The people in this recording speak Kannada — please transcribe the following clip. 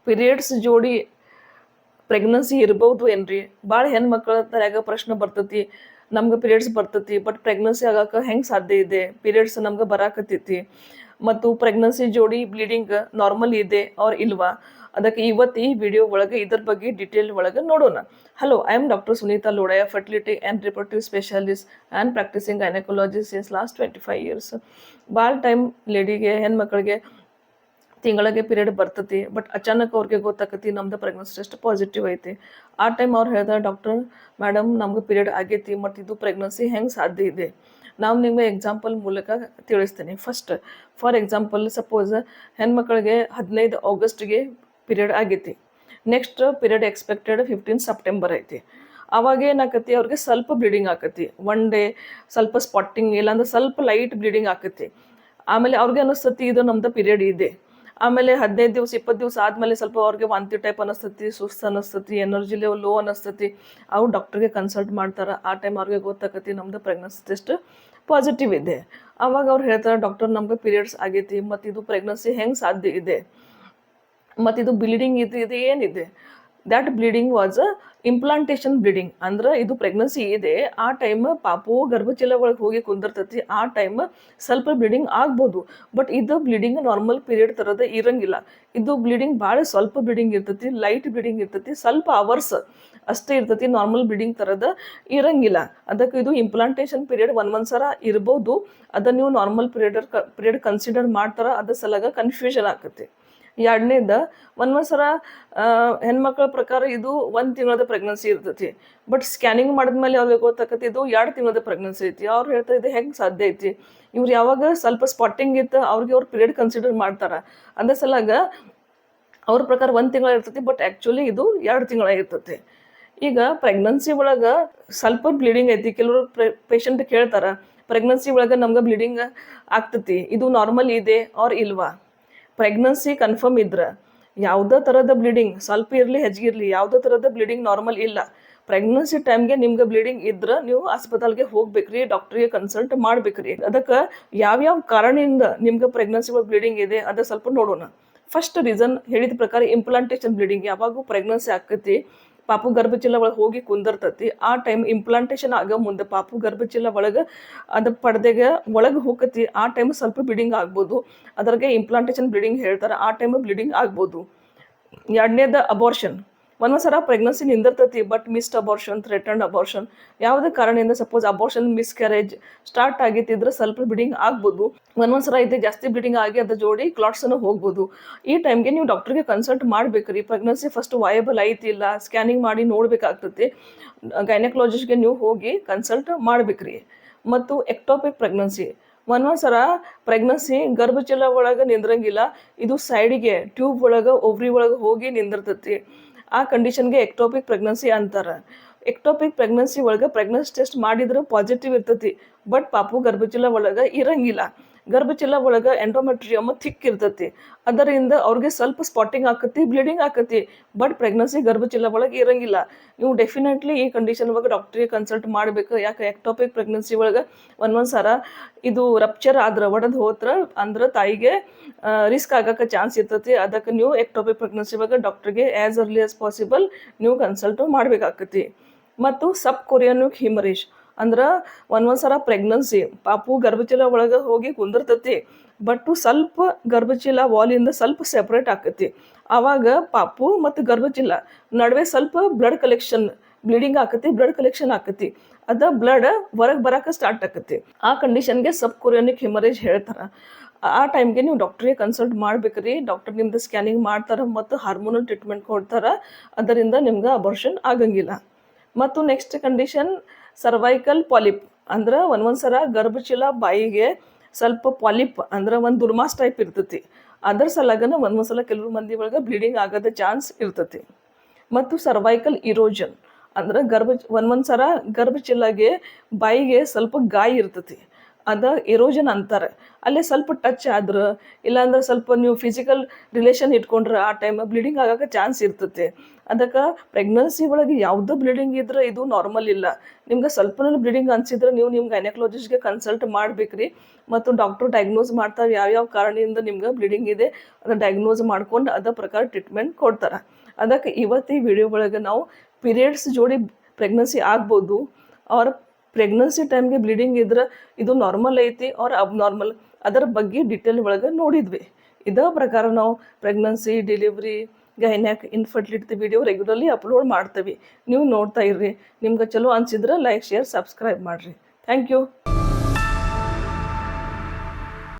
ಪೀರಿಯಡ್ಸ್ ಜೋಡಿ ಪ್ರೆಗ್ನೆನ್ಸಿ ಇರ್ಬೋದು ಏನ್ರಿ? ಭಾಳ ಹೆಣ್ಮಕ್ಳ ತಲೆಯಾಗ ಪ್ರಶ್ನೆ ಬರ್ತೈತಿ, ನಮ್ಗೆ ಪೀರಿಯಡ್ಸ್ ಬರ್ತೈತಿ ಬಟ್ ಪ್ರೆಗ್ನೆನ್ಸಿ ಆಗಕ್ಕೆ ಹೆಂಗೆ ಸಾಧ್ಯ ಇದೆ? ಪೀರಿಯಡ್ಸ್ ನಮ್ಗೆ ಬರಾಕತ್ತೈತಿ ಮತ್ತು ಪ್ರೆಗ್ನೆನ್ಸಿ ಜೋಡಿ ಬ್ಲೀಡಿಂಗ್ ನಾರ್ಮಲ್ ಇದೆ ಆರ್ ಇಲ್ವಾ? ಅದಕ್ಕೆ ಇವತ್ತು ಈ ವಿಡಿಯೋ ಒಳಗೆ ಇದ್ರ ಬಗ್ಗೆ ಡೀಟೇಲ್ ಒಳಗೆ ನೋಡೋಣ. Hello, I am doctor Sunita Lodaya, fertility and reproductive specialist and practising gynaecologist since last 25 years. ಭಾಳ ಟೈಮ್ ಲೇಡಿಗೆ ಹೆಣ್ಮಕ್ಳಿಗೆ ತಿಂಗಳಿಗೆ ಪೀರಿಯಡ್ ಬರ್ತೈತಿ ಬಟ್ ಅಚಾನಕ್ ಅವ್ರಿಗೆ ಗೊತ್ತಾಕತಿ ನಮ್ದು ಪ್ರೆಗ್ನೆನ್ಸಿ ಟೆಸ್ಟ್ ಪಾಸಿಟಿವ್ ಐತಿ. ಆ ಟೈಮ್ ಅವ್ರು ಹೇಳ್ತಾರೆ, ಡಾಕ್ಟರ್ ಮೇಡಮ್ ನಮ್ಗೆ ಪೀರಿಯಡ್ ಆಗೈತಿ ಮತ್ತು ಇದು ಪ್ರೆಗ್ನೆನ್ಸಿ ಹೆಂಗೆ ಸಾಧ್ಯ ಇದೆ? ನಾವು ನಿಮಗೆ ಎಕ್ಸಾಂಪಲ್ ಮೂಲಕ ತಿಳಿಸ್ತೀನಿ. ಫಸ್ಟ್ ಫಾರ್ ಎಕ್ಸಾಂಪಲ್, ಸಪೋಸ್ ಹೆಣ್ಮಕ್ಳಿಗೆ 15 ಆಗಸ್ಟ್ಗೆ ಪೀರಿಯಡ್ ಆಗೈತಿ, ನೆಕ್ಸ್ಟ್ ಪೀರಿಯಡ್ ಎಕ್ಸ್ಪೆಕ್ಟೆಡ್ 15 ಸೆಪ್ಟೆಂಬರ್ ಐತಿ. ಅವಾಗ ಏನಾಕತಿ, ಅವ್ರಿಗೆ ಸ್ವಲ್ಪ ಬ್ಲೀಡಿಂಗ್ ಆಕತಿ, ಒನ್ ಡೇ ಸ್ವಲ್ಪ ಸ್ಪಾಟಿಂಗ್ ಇಲ್ಲಾಂದ್ರೆ ಸ್ವಲ್ಪ ಲೈಟ್ ಬ್ಲೀಡಿಂಗ್ ಆಕತಿ. ಆಮೇಲೆ ಅವ್ರಿಗೆ ಅನಿಸ್ತತಿ ಇದು ನಮ್ದು ಪೀರಿಯಡ್ ಇದೆ. ಆಮೇಲೆ 15 ದಿವಸ 20 ದಿವಸ ಆದಮೇಲೆ ಸ್ವಲ್ಪ ಅವ್ರಿಗೆ ವಾಂತಿ ಟೈಪ್ ಅನಿಸ್ತತಿ, ಸುಸ್ತು ಅನಿಸ್ತತಿ, ಎನರ್ಜಿ ಲೆವೆಲ್ ಲೋ ಅನಿಸ್ತತಿ. ಅವ್ರು ಡಾಕ್ಟ್ರಿಗೆ ಕನ್ಸಲ್ಟ್ ಮಾಡ್ತಾರೆ. ಆ ಟೈಮ್ ಅವ್ರಿಗೆ ಗೊತ್ತಾಕತಿ ನಮ್ದು ಪ್ರೆಗ್ನೆನ್ಸಿ ಟೆಸ್ಟ್ ಪಾಸಿಟಿವ್ ಇದೆ. ಅವಾಗ ಅವ್ರು ಹೇಳ್ತಾರೆ, ಡಾಕ್ಟರ್ ನಮ್ಗೆ ಪೀರಿಯಡ್ಸ್ ಆಗೈತಿ ಮತ್ತು ಇದು ಪ್ರೆಗ್ನೆನ್ಸಿ ಹೆಂಗೆ ಸಾಧ್ಯ ಇದೆ? ಮತ್ತು ಇದು ಬ್ಲೀಡಿಂಗ್ ಇದು ಏನಿದೆ? That bleeding was implantation bleeding. ಅಂದ್ರೆ ಇದು ಪ್ರೆಗ್ನೆನ್ಸಿ ಇದೆ, ಆ ಟೈಮ್ ಪಾಪು ಗರ್ಭಚೀಲ ಒಳಗೆ ಹೋಗಿ ಕುಂದಿರ್ತೈತಿ, ಆ ಟೈಮ್ ಸ್ವಲ್ಪ ಬ್ಲೀಡಿಂಗ್ ಆಗ್ಬೋದು. ಬಟ್ ಇದು ಬ್ಲೀಡಿಂಗ್ ನಾರ್ಮಲ್ ಪೀರಿಯಡ್ ಥರದ ಇರಂಗಿಲ್ಲ. ಇದು ಬ್ಲೀಡಿಂಗ್ ಭಾಳ ಸ್ವಲ್ಪ ಬ್ಲೀಡಿಂಗ್ ಇರ್ತೈತಿ, ಲೈಟ್ ಬ್ಲೀಡಿಂಗ್ ಇರ್ತೈತಿ, ಸ್ವಲ್ಪ ಅವರ್ಸ್ ಅಷ್ಟೇ ಇರ್ತೈತಿ, ನಾರ್ಮಲ್ ಬ್ಲೀಡಿಂಗ್ ಥರದ ಇರಂಗಿಲ್ಲ. ಅದಕ್ಕೆ ಇದು ಇಂಪ್ಲಾಂಟೇಷನ್ ಪೀರಿಯಡ್ ಒಂದೊಂದು ಸಲ ಇರ್ಬೋದು. ಅದನ್ನು ನೀವು ನಾರ್ಮಲ್ ಪೀರಿಯಡ್ ಕನ್ಸಿಡರ್ ಮಾಡ್ತಾರ, ಅದ್ರ ಸಲಗ ಕನ್ಫ್ಯೂಷನ್ ಆಕತಿ. ಎರಡನೇದು, ಒಂದೊಂದು ಸಲ ಹೆಣ್ಮಕ್ಳ ಪ್ರಕಾರ ಇದು 1 ತಿಂಗಳದ ಪ್ರೆಗ್ನೆನ್ಸಿ ಇರ್ತೈತಿ, ಬಟ್ ಸ್ಕ್ಯಾನಿಂಗ್ ಮಾಡಿದ್ಮೇಲೆ ಅವ್ರಿಗೆ ಗೊತ್ತಾಕತಿ ಇದು 2 ತಿಂಗಳದ ಪ್ರೆಗ್ನೆನ್ಸಿ ಐತಿ. ಅವ್ರು ಹೇಳ್ತಾರೆ ಇದು ಹೆಂಗೆ ಸಾಧ್ಯ ಐತಿ? ಇವ್ರು ಯಾವಾಗ ಸ್ವಲ್ಪ ಸ್ಪಾಟಿಂಗ್ ಇತ್ತು ಅವ್ರಿಗೆ ಅವ್ರು ಪೀರಿಯಡ್ ಕನ್ಸಿಡರ್ ಮಾಡ್ತಾರೆ. ಅದ್ರ ಸಲಾಗ ಅವ್ರ ಪ್ರಕಾರ 1 ತಿಂಗಳ ಇರ್ತೈತಿ, ಬಟ್ ಆ್ಯಕ್ಚುಲಿ ಇದು 2 ತಿಂಗಳ ಇರ್ತೈತಿ. ಈಗ ಪ್ರೆಗ್ನೆನ್ಸಿ ಒಳಗೆ ಸ್ವಲ್ಪ ಬ್ಲೀಡಿಂಗ್ ಐತಿ. ಕೆಲವರು ಪೇಷಂಟ್ ಕೇಳ್ತಾರೆ, ಪ್ರೆಗ್ನೆನ್ಸಿ ಒಳಗೆ ನಮ್ಗೆ ಬ್ಲೀಡಿಂಗ್ ಆಗ್ತೈತಿ, ಇದು ನಾರ್ಮಲ್ ಇದೆ ಆರ್ ಇಲ್ವಾ? ಪ್ರೆಗ್ನೆನ್ಸಿ ಕನ್ಫರ್ಮ್ ಇದ್ರೆ ಯಾವುದೇ ಥರದ ಬ್ಲೀಡಿಂಗ್ ಸ್ವಲ್ಪ ಇರಲಿ ಹೆಚ್ಚಿಗೆ ಇರಲಿ, ಯಾವುದೇ ಥರದ ಬ್ಲೀಡಿಂಗ್ ನಾರ್ಮಲ್ ಇಲ್ಲ. ಪ್ರೆಗ್ನೆನ್ಸಿ ಟೈಮ್ಗೆ ನಿಮ್ಗೆ ಬ್ಲೀಡಿಂಗ್ ಇದ್ರೆ ನೀವು ಹಾಸ್ಪಿಟಲ್ಗೆ ಹೋಗ್ಬೇಕ್ರಿ, ಡಾಕ್ಟ್ರಿಗೆ ಕನ್ಸಲ್ಟ್ ಮಾಡ್ಬೇಕ್ರಿ. ಅದಕ್ಕೆ ಯಾವ್ಯಾವ ಕಾರಣದಿಂದ ನಿಮ್ಗೆ ಪ್ರೆಗ್ನೆನ್ಸಿ ಒಳಗೆ ಬ್ಲೀಡಿಂಗ್ ಇದೆ ಅದು ಸ್ವಲ್ಪ ನೋಡೋಣ. ಫಸ್ಟ್ ರೀಸನ್ ಹೇಳಿದ ಪ್ರಕಾರ ಇಂಪ್ಲಾಂಟೇಷನ್ ಬ್ಲೀಡಿಂಗ್. ಯಾವಾಗೂ ಪ್ರೆಗ್ನೆನ್ಸಿ ಆಕತಿ, ಪಾಪು ಗರ್ಭಚೀಲ ಒಳಗೆ ಹೋಗಿ ಕುಂದಿರ್ತತಿ, ಆ ಟೈಮ್ ಇಂಪ್ಲಾಂಟೇಷನ್ ಆಗೋ ಮುಂದೆ ಪಾಪು ಗರ್ಭಚೀಲ ಒಳಗೆ ಅದು ಪಡೆದೆಗೆ ಒಳಗೆ ಹೋಗತಿ, ಆ ಟೈಮ್ ಸ್ವಲ್ಪ ಬ್ಲೀಡಿಂಗ್ ಆಗ್ಬೋದು. ಅದ್ರಾಗೆ ಇಂಪ್ಲಾಂಟೇಷನ್ ಬ್ಲೀಡಿಂಗ್ ಹೇಳ್ತಾರೆ, ಆ ಟೈಮ್ ಬ್ಲೀಡಿಂಗ್ ಆಗ್ಬೋದು. ಎರಡನೇದು ಅಬೋರ್ಷನ್. ಒಂದೊಂದು ಸಲ ಪ್ರೆಗ್ನೆನ್ಸಿ ನಿಂದಿರ್ತತಿ but missed abortion, threatened abortion, ಯಾವುದೇ ಕಾರಣದಿಂದ ಸಪೋಸ್ ಅಬೋರ್ಷನ್ ಮಿಸ್ಕ್ಯಾರೇಜ್ ಸ್ಟಾರ್ಟ್ ಆಗಿತ್ತಿದ್ರೆ ಸ್ವಲ್ಪ ಬ್ಲೀಡಿಂಗ್ ಆಗ್ಬೋದು. ಒಂದೊಂದು ಸಲ ಇದೆ ಜಾಸ್ತಿ ಬ್ಲೀಡಿಂಗ್ ಆಗಿ ಅದ್ರ ಜೋಡಿ ಕ್ಲಾಟ್ಸನ್ನು ಹೋಗ್ಬೋದು. ಈ ಟೈಮ್ಗೆ ನೀವು ಡಾಕ್ಟ್ರಿಗೆ ಕನ್ಸಲ್ಟ್ ಮಾಡ್ಬೇಕ್ರಿ. ಪ್ರೆಗ್ನೆನ್ಸಿ ಫಸ್ಟ್ ವಯಬಲ್ ಐತಿ ಇಲ್ಲ ಸ್ಕ್ಯಾನಿಂಗ್ ಮಾಡಿ ನೋಡ್ಬೇಕಾಗ್ತತಿ. ಗೈನಕಾಲಜಿಸ್ಟ್ಗೆ ನೀವು ಹೋಗಿ ಕನ್ಸಲ್ಟ್ ಮಾಡ್ಬೇಕ್ರಿ. ಮತ್ತು ಎಕ್ಟೋಪಿಕ್ ಪ್ರೆಗ್ನೆನ್ಸಿ. ಒಂದೊಂದು ಸಲ ಪ್ರೆಗ್ನೆನ್ಸಿ ಗರ್ಭಚೀಲ ಒಳಗೆ ನಿಂದ್ರಂಗಿಲ್ಲ, ಇದು ಸೈಡಿಗೆ ಟ್ಯೂಬ್ ಒಳಗೆ ಓವ್ರಿ ಒಳಗೆ ಹೋಗಿ ನಿಂದಿರ್ತತಿ. ಆ ಕಂಡೀಷನ್ಗೆ ಎಕ್ಟೋಪಿಕ್ ಪ್ರೆಗ್ನೆನ್ಸಿ ಅಂತಾರೆ. ಎಕ್ಟೋಪಿಕ್ ಪ್ರೆಗ್ನೆನ್ಸಿ ಒಳಗೆ ಪ್ರೆಗ್ನೆನ್ಸಿ ಟೆಸ್ಟ್ ಮಾಡಿದ್ರೆ ಪಾಸಿಟಿವ್ ಇರ್ತೈತಿ, ಬಟ್ ಪಾಪು ಗರ್ಭಚೀಲ ಒಳಗೆ ಇರಂಗಿಲ್ಲ. ಗರ್ಭಚೀಲ ಒಳಗೆ ಎಂಡೋಮೆಟ್ರಿಯಮ್ ಥಿಕ್ ಇರ್ತೈತಿ, ಅದರಿಂದ ಅವ್ರಿಗೆ ಸ್ವಲ್ಪ ಸ್ಪಾಟಿಂಗ್ ಆಕತಿ, ಬ್ಲೀಡಿಂಗ್ ಆಕತಿ, ಬಟ್ ಪ್ರೆಗ್ನೆನ್ಸಿ ಗರ್ಭಚೀಲ ಒಳಗೆ ಇರಂಗಿಲ್ಲ. ನೀವು ಡೆಫಿನೆಟ್ಲಿ ಈ ಕಂಡೀಷನ್ ಒಳಗೆ ಡಾಕ್ಟ್ರಿಗೆ ಕನ್ಸಲ್ಟ್ ಮಾಡಬೇಕು. ಯಾಕೆ ಎಕ್ಟೋಪಿಕ್ ಪ್ರೆಗ್ನೆನ್ಸಿ ಒಳಗೆ ಒಂದೊಂದು ಸಲ ಇದು ರಪ್ಚರ್ ಆದ್ರೆ, ಒಡೆದು ಹೋತ್ರ ಅಂದ್ರೆ ತಾಯಿಗೆ ರಿಸ್ಕ್ ಆಗಕ್ಕೆ ಚಾನ್ಸ್ ಇರ್ತೈತಿ. ಅದಕ್ಕೆ ನೀವು ಎಕ್ಟೋಪಿಕ್ ಪ್ರೆಗ್ನೆನ್ಸಿ ಒಳಗೆ ಡಾಕ್ಟ್ರಿಗೆ ಆ್ಯಸ್ ಅರ್ಲಿ ಆಸ್ ಪಾಸಿಬಲ್ ನೀವು ಕನ್ಸಲ್ಟ್ ಮಾಡಬೇಕಾಕತಿ. ಮತ್ತು ಸಬ್ ಕೊರಿಯಾನಿಕ್ ಹಿಮರೇಜ್ ಅಂದ್ರೆ ಒಂದೊಂದು ಸಲ ಪ್ರೆಗ್ನೆನ್ಸಿ ಪಾಪು ಗರ್ಭಚೀಲ ಒಳಗೆ ಹೋಗಿ ಕುಂದಿರ್ತತಿ, ಬಟ್ ಸ್ವಲ್ಪ ಗರ್ಭಚೀಲ ವಾಲಿಂದ ಸ್ವಲ್ಪ ಸೆಪ್ರೇಟ್ ಆಕತಿ. ಆವಾಗ ಪಾಪು ಮತ್ತು ಗರ್ಭಚೀಲ ನಡುವೆ ಸ್ವಲ್ಪ ಬ್ಲಡ್ ಕಲೆಕ್ಷನ್, ಬ್ಲೀಡಿಂಗ್ ಆಕತಿ, ಬ್ಲಡ್ ಕಲೆಕ್ಷನ್ ಆಕತಿ, ಅದ ಬ್ಲಡ್ ಹೊರಗೆ ಬರೋಕೆ ಸ್ಟಾರ್ಟ್ ಆಕತಿ. ಆ ಕಂಡೀಷನ್ಗೆ ಸಬ್ ಕೊರಿಯಾನಿಕ್ ಹಿಮರೇಜ್ ಹೇಳ್ತಾರೆ. ಆ ಟೈಮ್ಗೆ ನೀವು ಡಾಕ್ಟ್ರಿಗೆ ಕನ್ಸಲ್ಟ್ ಮಾಡ್ಬೇಕ್ರಿ. ಡಾಕ್ಟರ್ ನಿಮ್ದು ಸ್ಕ್ಯಾನಿಂಗ್ ಮಾಡ್ತಾರೆ ಮತ್ತು ಹಾರ್ಮೋನಲ್ ಟ್ರೀಟ್ಮೆಂಟ್ ಕೊಡ್ತಾರೆ, ಅದರಿಂದ ನಿಮ್ಗೆ ಅಬೋರ್ಷನ್ ಆಗಂಗಿಲ್ಲ. ಮತ್ತು ನೆಕ್ಸ್ಟ್ ಕಂಡೀಷನ್ ಸರ್ವೈಕಲ್ ಪಾಲಿಪ್. ಅಂದ್ರೆ ಒಂದೊಂದು ಸಲ ಗರ್ಭಚೀಲ ಬಾಯಿಗೆ ಸ್ವಲ್ಪ ಪಾಲಿಪ್ ಅಂದ್ರೆ ಒಂದು ದುರ್ಮಾಸ್ ಟೈಪ್ ಇರ್ತೈತಿ, ಅದರ ಸಲಗನ ಒಂದೊಂದು ಸಲ ಕೆಲವು ಮಂದಿ ಒಳಗೆ ಬ್ಲೀಡಿಂಗ್ ಆಗೋದ ಚಾನ್ಸ್ ಇರ್ತೈತಿ. ಮತ್ತು ಸರ್ವೈಕಲ್ ಇರೋಜನ್ ಅಂದ್ರೆ ಒಂದೊಂದು ಸಲ ಗರ್ಭಚೀಲಗೆ ಬಾಯಿಗೆ ಸ್ವಲ್ಪ ಗಾಯ ಇರ್ತೈತಿ, ಅದ ಎರೋಜನ್ ಅಂತಾರೆ. ಅಲ್ಲೇ ಸ್ವಲ್ಪ ಟಚ್ ಆದ್ರೆ ಇಲ್ಲಾಂದ್ರೆ ಸ್ವಲ್ಪ ನೀವು ಫಿಸಿಕಲ್ ರಿಲೇಷನ್ ಇಟ್ಕೊಂಡ್ರೆ ಆ ಟೈಮ್ ಬ್ಲೀಡಿಂಗ್ ಆಗಕ್ಕೆ ಚಾನ್ಸ್ ಇರ್ತೈತಿ. ಅದಕ್ಕೆ ಪ್ರೆಗ್ನೆನ್ಸಿ ಒಳಗೆ ಯಾವುದೋ ಬ್ಲೀಡಿಂಗ್ ಇದ್ರೆ ಇದು ನಾರ್ಮಲ್ ಇಲ್ಲ. ನಿಮ್ಗೆ ಸ್ವಲ್ಪನೂ ಬ್ಲೀಡಿಂಗ್ ಅನ್ಸಿದ್ರೆ ನೀವು ನಿಮ್ಮ ಗೈನಕಾಲಜಿಸ್ಟ್ಗೆ ಕನ್ಸಲ್ಟ್ ಮಾಡ್ಬೇಕ್ರಿ. ಮತ್ತು ಡಾಕ್ಟರ್ ಡಯಾಗ್ನೋಸ್ ಮಾಡ್ತಾರೆ ಯಾವ್ಯಾವ ಕಾರಣದಿಂದ ನಿಮ್ಗೆ ಬ್ಲೀಡಿಂಗ್ ಇದೆ ಅದನ್ನ ಡಯಾಗ್ನೋಸ್ ಮಾಡ್ಕೊಂಡು ಅದ ಪ್ರಕಾರ ಟ್ರೀಟ್ಮೆಂಟ್ ಕೊಡ್ತಾರೆ. ಅದಕ್ಕೆ ಇವತ್ತು ಈ ವಿಡಿಯೋ ಒಳಗೆ ನಾವು ಪೀರಿಯಡ್ಸ್ ಜೋಡಿ ಪ್ರೆಗ್ನೆನ್ಸಿ ಆಗ್ಬೋದು, ಅವ್ರ ಪ್ರೆಗ್ನೆನ್ಸಿ ಟೈಮ್ಗೆ ಬ್ಲೀಡಿಂಗ್ ಇದ್ರೆ ಇದು ನಾರ್ಮಲ್ ಐತಿ ಅವ್ರ ಅಬ್ನಾರ್ಮಲ್ ಅದರ ಬಗ್ಗೆ ಡಿಟೇಲ್ ಒಳಗೆ ನೋಡಿದ್ವಿ. ಇದೇ ಪ್ರಕಾರ ನಾವು pregnancy, delivery, gynaec, infertility video regularly upload ಮಾಡ್ತೀವಿ. ನೀವು ನೋಡ್ತಾ ಇರ್ರಿ. ನಿಮ್ಗೆ ಚಲೋ ಅನ್ಸಿದ್ರೆ ಲೈಕ್, ಶೇರ್, ಸಬ್ಸ್ಕ್ರೈಬ್ ಮಾಡಿರಿ. Thank you.